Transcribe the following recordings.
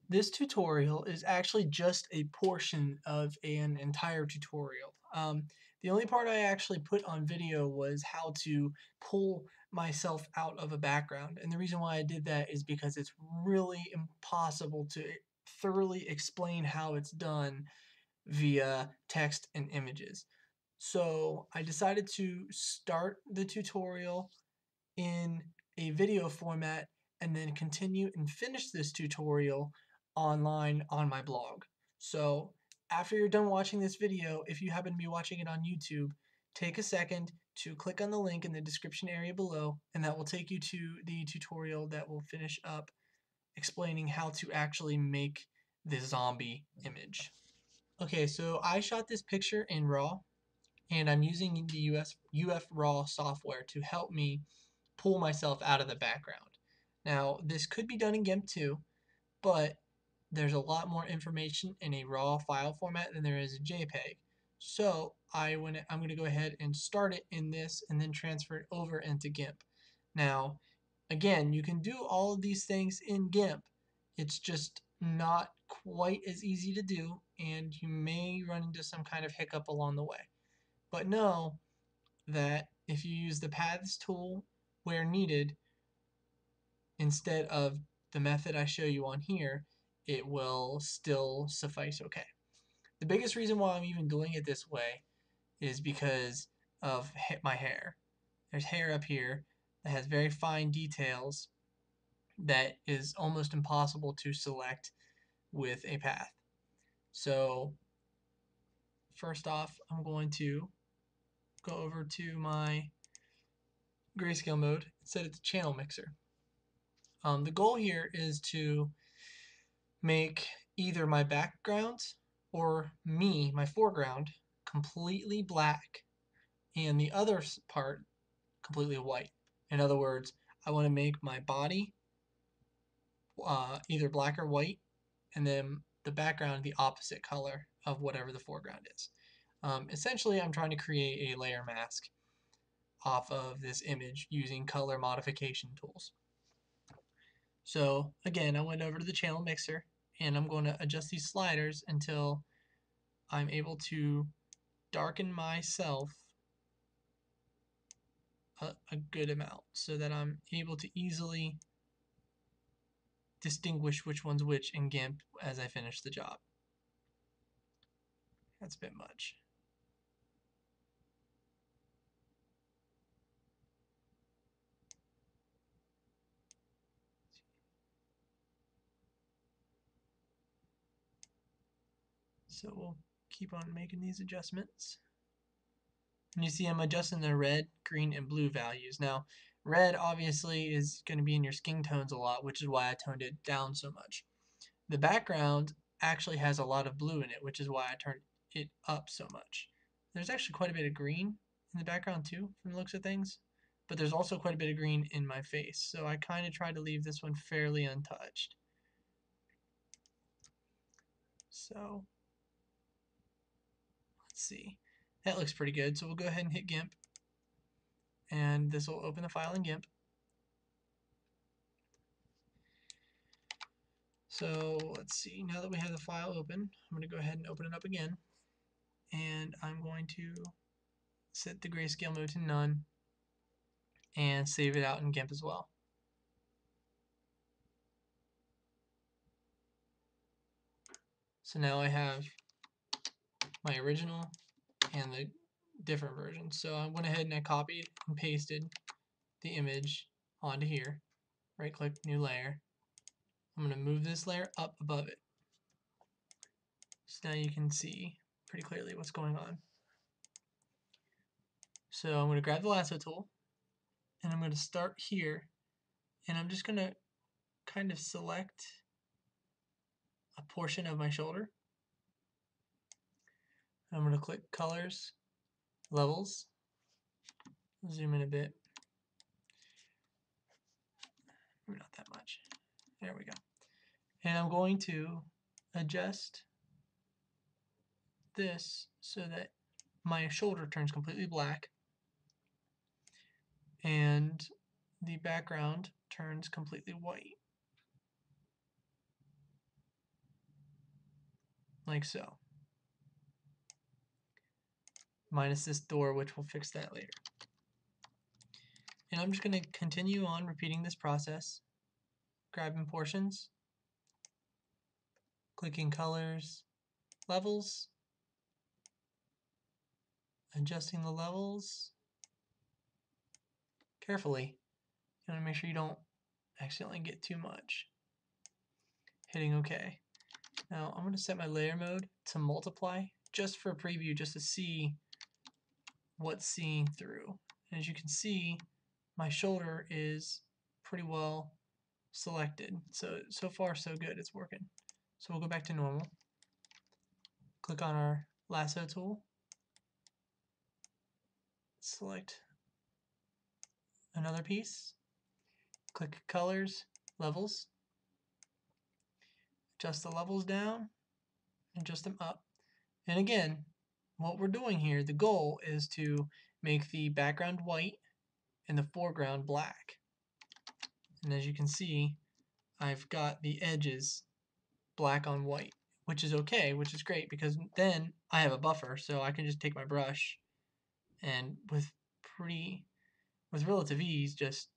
This tutorial is actually just a portion of an entire tutorial. The only part I actually put on video was how to pull myself out of a background. And the reason why I did that is because it's really impossible to thoroughly explain how it's done via text and images. So I decided to start the tutorial in a video format and then continue and finish this tutorial online on my blog. So after you're done watching this video, if you happen to be watching it on YouTube, take a second to click on the link in the description area below, and that will take you to the tutorial that will finish up explaining how to actually make this zombie image. Okay, so I shot this picture in RAW, and I'm using the UF RAW software to help me pull myself out of the background. Now, this could be done in Gimp too, but there's a lot more information in a RAW file format than there is a JPEG. So I'm going to go ahead and start it in this and then transfer it over into Gimp. Now, again, you can do all of these things in Gimp. It's just not quite as easy to do, and you may run into some kind of hiccup along the way. But know that if you use the Paths tool where needed, instead of the method I show you on here, it will still suffice okay. The biggest reason why I'm even doing it this way is because of my hair. There's hair up here that has very fine details that is almost impossible to select with a path. So first off, I'm going to go over to my grayscale mode and set it to channel mixer. The goal here is to make either my background or me, my foreground, completely black and the other part completely white. In other words, I want to make my body either black or white, and then the background the opposite color of whatever the foreground is. Essentially, I'm trying to create a layer mask off of this image using color modification tools. So again, I went over to the channel mixer and I'm going to adjust these sliders until I'm able to darken myself a good amount so that I'm able to easily distinguish which one's which in Gimp as I finish the job. That's a bit much. So we'll keep on making these adjustments. And you see I'm adjusting the red, green, and blue values. Now, red obviously is going to be in your skin tones a lot, which is why I toned it down so much. The background actually has a lot of blue in it, which is why I turned it up so much. There's actually quite a bit of green in the background too, from the looks of things. But there's also quite a bit of green in my face, so I kind of tried to leave this one fairly untouched. So, let's see. That looks pretty good, so we'll go ahead and hit Gimp. And this will open the file in Gimp. So let's see, now that we have the file open, I'm going to go ahead and open it up again. And I'm going to set the grayscale mode to none and save it out in Gimp as well. So now I have my original and the different version. So I went ahead and I copied and pasted the image onto here. Right click, new layer. I'm going to move this layer up above it. So now you can see pretty clearly what's going on. So I'm going to grab the lasso tool and I'm going to start here, and I'm just going to kind of select a portion of my shoulder. I'm going to click colors, levels, zoom in a bit. Maybe not that much. There we go. And I'm going to adjust this so that my shoulder turns completely black and the background turns completely white. like so. Minus this door, which we'll fix that later. And I'm just going to continue on repeating this process, grabbing portions, clicking colors, levels, adjusting the levels carefully. You want to make sure you don't accidentally get too much. Hitting OK. Now I'm going to set my layer mode to multiply just for a preview, just to see what's seeing through. And as you can see, my shoulder is pretty well selected. So far so good, it's working. So we'll go back to normal. Click on our lasso tool. Select another piece. Click colors, levels. Adjust the levels down, adjust them up. And again, what we're doing here, the goal is to make the background white and the foreground black. And as you can see, I've got the edges black on white, which is okay, which is great, because then I have a buffer, so I can just take my brush and with relative ease just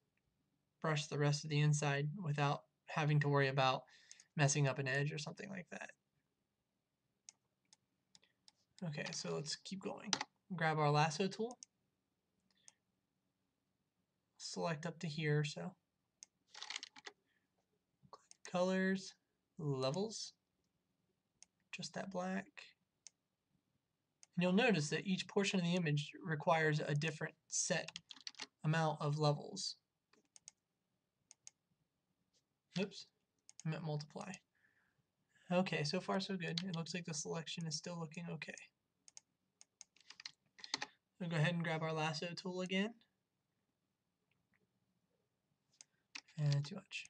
brush the rest of the inside without having to worry about messing up an edge or something like that. Okay, so let's keep going. Grab our lasso tool, select up to here, so click colors, levels, just that black. And you'll notice that each portion of the image requires a different set amount of levels. Oops, I meant multiply. Okay, so far so good. It looks like the selection is still looking okay. We'll go ahead and grab our lasso tool again. And too much.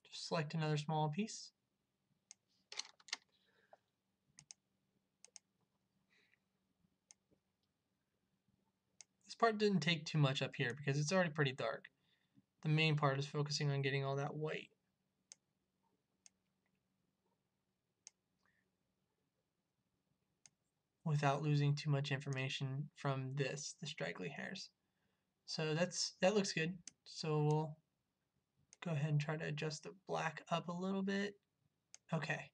Just select another small piece. This part didn't take too much up here because it's already pretty dark. The main part is focusing on getting all that white. Without losing too much information from the straggly hairs. So that looks good. So we'll go ahead and try to adjust the black up a little bit. Okay.